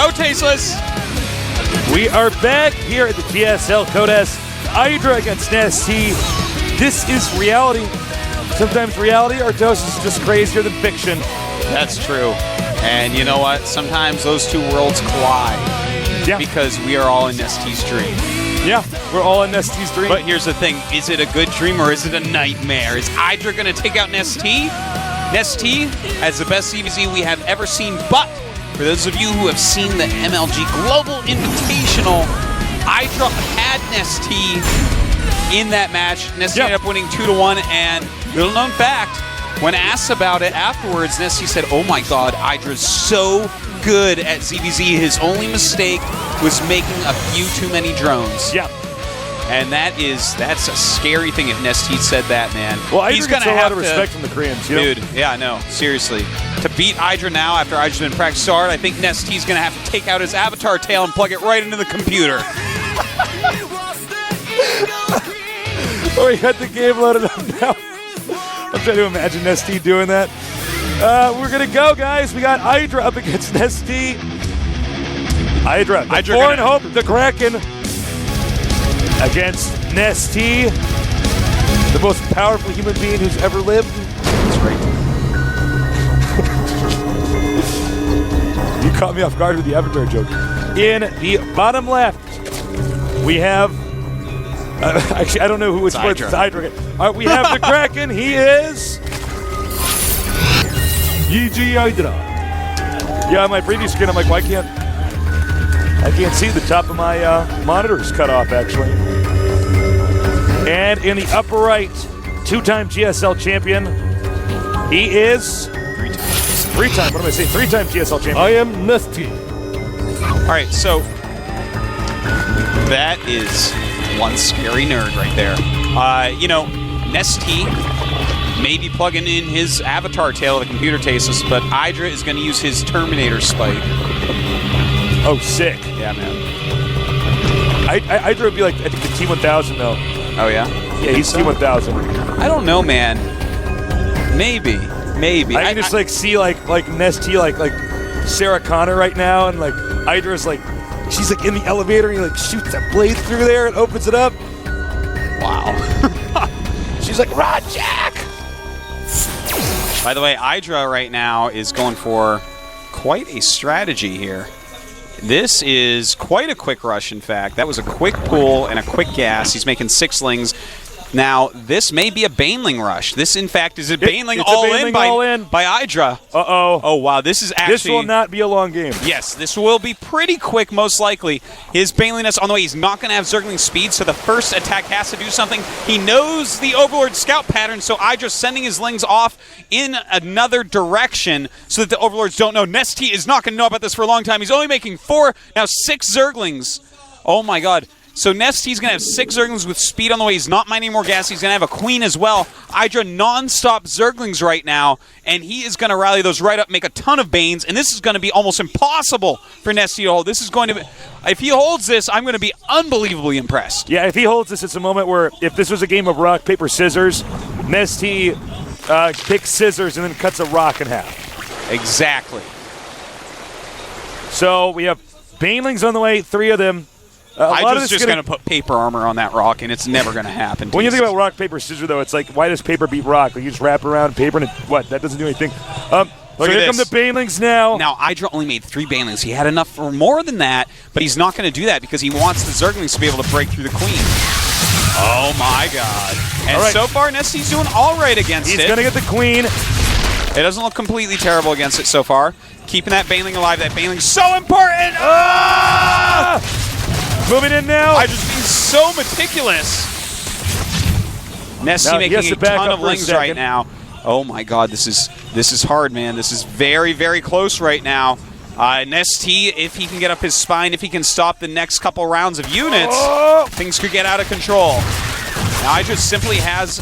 Go Tasteless! We are back here at the GSL Contest. IdrA against NesTea. This is reality. Sometimes reality, our dose is just crazier than fiction. That's true. And you know what? Sometimes those two worlds collide. Yeah. Because we are all in NesTea's dream. Yeah, we're all in NesTea's dream. But here's the thing. Is it a good dream or is it a nightmare? Is IdrA going to take out NesTea? NesTea has the best CVZ we have ever seen. But for those of you who have seen the MLG Global Invitational, IdrA had NesTea in that match. NesTea ended up winning 2-1. And little known fact, when asked about it afterwards, NesTea said, "Oh my God, IdrA's so good at ZVZ. His only mistake was making a few too many drones." Yeah. And that's a scary thing if NesTea said that, man. Well, he's IdrA gets gonna a lot have of respect from the Koreans, dude. Yeah, no, seriously. To beat IdrA now after IdRA's been practiced hard, I think NesTea's gonna have to take out his avatar tail and plug it right into the computer. Oh, he had the game loaded up now. I'm trying to imagine NesTea doing that. We're going to go, guys. We got IdrA up against NesTea. IdrA, the foreign hope, the Kraken, against NesTea, the most powerful human being who's ever lived. That's right. You caught me off guard with the Avatar joke. In the bottom left, we have... actually, I don't know which one. It's IdrA. We have the Kraken. He is... IdrA. Yeah, on my previous screen, I'm like, why can't... I can't see the top of my monitors cut off, actually. And in the upper right, two-time GSL champion. He is... Three-time. What am I saying? Three-time GSL champion. I am NesTea. All right, so... That is... one scary nerd right there. You know, NesTea may be plugging in his avatar tail of the computer Tasteless, but IdrA is going to use his Terminator spike. Oh, sick. Yeah, man. IdrA would be like, I think, the T-1000, though. Oh, yeah? Yeah, he's T-1000. I don't know, man. Maybe. I can just, like, see, like NesTea, like Sarah Connor right now, and, like, IdrA's, like, she's like in the elevator and he like shoots that blade through there and opens it up. Wow. She's like, "Rod Jack!" By the way, IdrA right now is going for quite a strategy here. This is quite a quick rush, in fact. That was a quick pull and a quick gas. He's making 6 lings. Now, this may be a Baneling rush. This, in fact, is a Baneling all-in by IdrA. Uh-oh. Oh, wow. This is actually... This will not be a long game. Yes, this will be pretty quick, most likely. His Baneliness on the way. He's not going to have Zergling speed, so the first attack has to do something. He knows the Overlord scout pattern, so IdrA's sending his lings off in another direction so that the Overlords don't know. NesTea is not going to know about this for a long time. He's only making 4, now 6 Zerglings. Oh, my God. So NesTea's going to have 6 Zerglings with speed on the way. He's not mining more gas. He's going to have a Queen as well. IdrA non-stop Zerglings right now, and he is going to rally those right up, make a ton of Banes, and this is going to be almost impossible for NesTea to hold. This is going to be... If he holds this, I'm going to be unbelievably impressed. Yeah, if he holds this, it's a moment where if this was a game of rock, paper, scissors, NesTea picks scissors and then cuts a rock in half. Exactly. So we have Banelings on the way, 3 of them. IdrA's just going to put paper armor on that rock, and it's never going to happen. When you think about rock, paper, scissors, though, it's like, why does paper beat rock? Like, you just wrap around paper, and what? That doesn't do anything. So here come the Banelings now. Now, IdrA only made 3 Banelings. He had enough for more than that, but he's not going to do that because he wants the Zerglings to be able to break through the Queen. Oh, my God. And so far, NesTea's doing all right against it. He's going to get the Queen. It doesn't look completely terrible against it so far. Keeping that Baneling alive. That Baneling's so important. Ah! Moving in now. IdrA's being so meticulous. NesTea making a ton of lings right now. Oh my God, this is hard, man. This is very, very close right now. NesTea, if he can get up his spine, if he can stop the next couple rounds of units, things could get out of control. Now IdrA simply has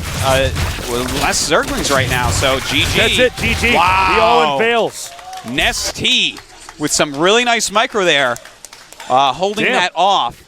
less Zerglings right now, so GG. That's it, GG. Wow. The all-in fails. NesTea with some really nice micro there. Holding that off.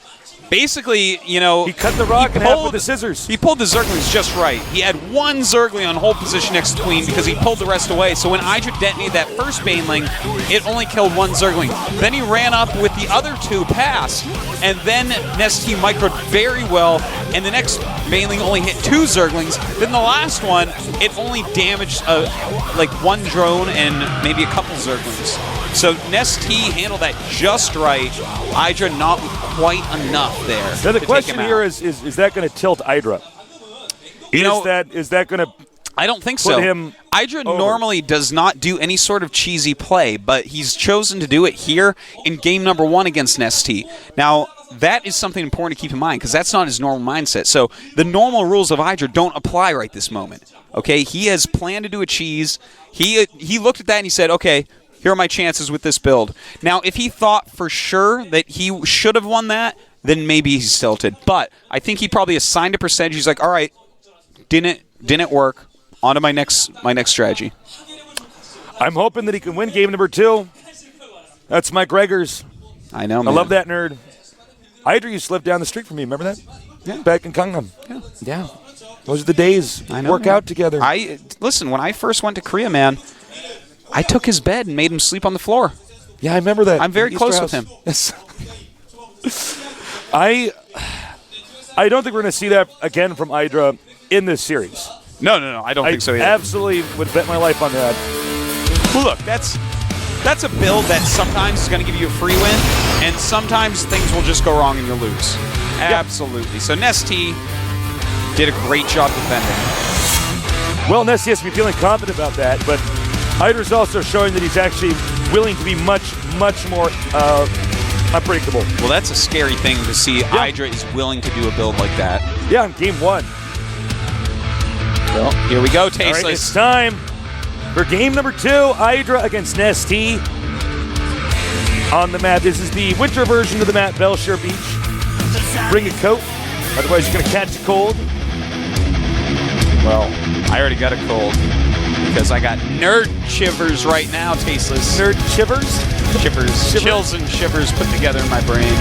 Basically, you know, He cut the rock in half with the scissors. He pulled the Zerglings just right. He had one Zergling on hold position next to Queen because he pulled the rest away. So when IdrA detonated that first Baneling, it only killed one Zergling. Then he ran up with the other two past, and then NesTea microed very well, and the next Baneling only hit two Zerglings. Then the last one, it only damaged like one drone and maybe a couple Zerglings. So NesTea handled that just right. IdrA not quite enough there. Now the question here is that going to tilt IdrA? Is that going to I don't think so. IdrA normally does not do any sort of cheesy play, but he's chosen to do it here in game number 1 against NesTea. Now, that is something important to keep in mind because that's not his normal mindset. So the normal rules of IdrA don't apply right this moment. Okay, he has planned to do a cheese. He looked at that and he said, okay, here are my chances with this build. Now, if he thought for sure that he should have won that, then maybe he's tilted. But I think he probably assigned a percentage. He's like, all right, didn't work. On to my next strategy. I'm hoping that he can win game number 2. That's Mike Gregors. I know, man. I love that nerd. IdrA used to live down the street from me. Remember that? Yeah. Back in Gangnam. Yeah. Those are the days. I know. Work out together. Listen, when I first went to Korea, man, I took his bed and made him sleep on the floor. Yeah, I remember that. I'm very close with him. Yes. I don't think we're going to see that again from IdrA in this series. No, I don't think so either. I absolutely would bet my life on that. Well, look, that's a build that sometimes is going to give you a free win, and sometimes things will just go wrong and you'll lose. Absolutely. So NesTea did a great job defending. Well, NesTea has to be feeling confident about that, but IdrA's also showing that he's actually willing to be much, much more unpredictable. Well, that's a scary thing to see. IdrA is willing to do a build like that. Yeah, in game 1. Well, here we go, Tasteless. All right, it's time for game number 2, IdrA against NesTea. On the map, this is the winter version of the map, Belshire Beach. Bring a coat, otherwise you're going to catch a cold. Well, I already got a cold because I got nerd shivers right now, Tasteless. Nerd shivers? Shivers. Chills and shivers put together in my brain.